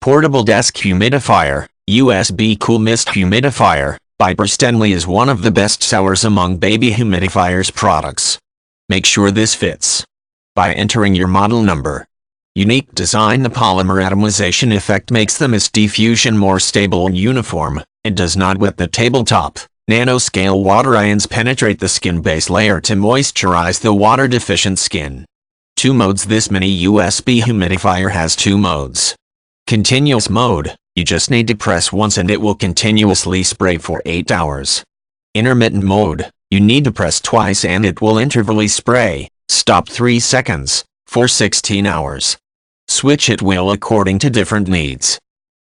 Portable Desk Humidifier, USB Cool Mist Humidifier, by Stanley is one of the best sellers among baby humidifiers products. Make sure this fits by entering your model number. Unique design. The polymer atomization effect makes the mist diffusion more stable and uniform, and does not wet the tabletop. Nanoscale water ions penetrate the skin base layer to moisturize the water-deficient skin. 2 modes. This mini USB humidifier has 2 modes. Continuous mode, you just need to press once and it will continuously spray for 8 hours. Intermittent mode, you need to press twice and it will intervally spray, stop 3 seconds, for 16 hours. Switch at will according to different needs.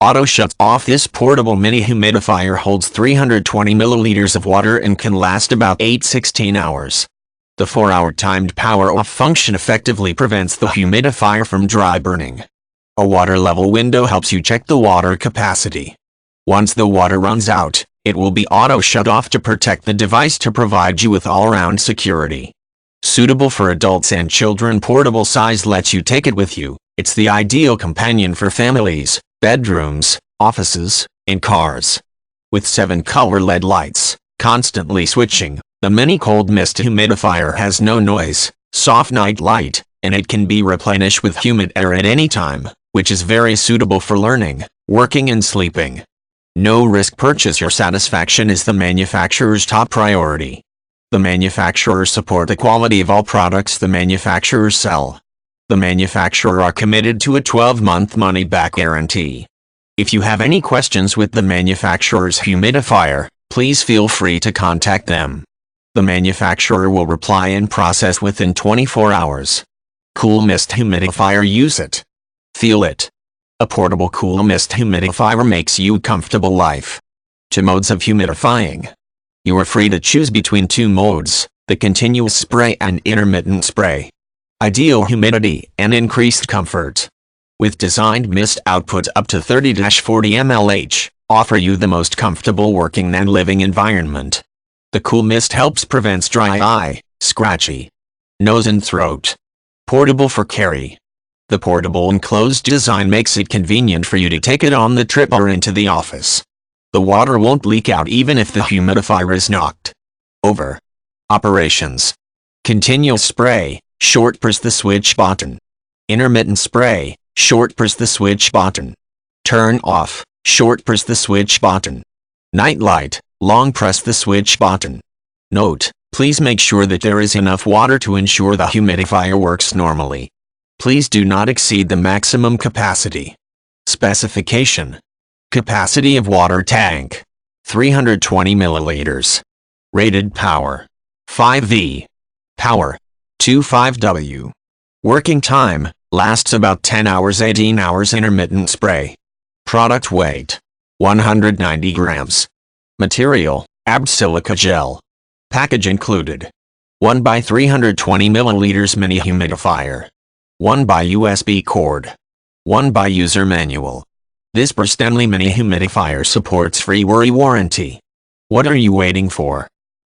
Auto shuts off. This portable mini humidifier holds 320 milliliters of water and can last about 16 hours. The 4-hour timed power off function effectively prevents the humidifier from dry burning. A water level window helps you check the water capacity. Once the water runs out, it will be auto shut off to protect the device to provide you with all-round security. Suitable for adults and children. Portable size lets you take it with you. It's the ideal companion for families, bedrooms, offices, and cars. With 7 color LED lights, constantly switching, the mini cold mist humidifier has no noise, soft night light, and it can be replenished with humid air at any time, which is very suitable for learning, working and sleeping. No risk purchase. Your satisfaction is the manufacturer's top priority. The manufacturers support the quality of all products the manufacturers sell. The manufacturer are committed to a 12-month money-back guarantee. If you have any questions with the manufacturer's humidifier, please feel free to contact them. The manufacturer will reply and process within 24 hours. Cool Mist Humidifier. Use it. Feel it. A portable Cool Mist humidifier makes you a comfortable life. 2 modes of humidifying. You are free to choose between 2 modes, the continuous spray and intermittent spray. Ideal humidity and increased comfort. With designed mist output up to 30-40 mLh, offer you the most comfortable working and living environment. The Cool Mist helps prevents dry eye, scratchy nose and throat. Portable for carry. The portable enclosed design makes it convenient for you to take it on the trip or into the office. The water won't leak out even if the humidifier is knocked over. Operations. Continuous spray, short press the switch button. Intermittent spray, short press the switch button. Turn off, short press the switch button. Night light, long press the switch button. Note, please make sure that there is enough water to ensure the humidifier works normally. Please do not exceed the maximum capacity. Specification. Capacity of water tank, 320 milliliters. Rated power, 5V. Power, 25W. Working time, lasts about 10 hours 18 hours. Intermittent spray. Product weight, 190 grams. Material, ABS silica gel. Package included. 1 by 320 milliliters mini humidifier. 1 by USB cord. 1 by user manual. This Stanley mini humidifier supports free worry warranty. What are you waiting for?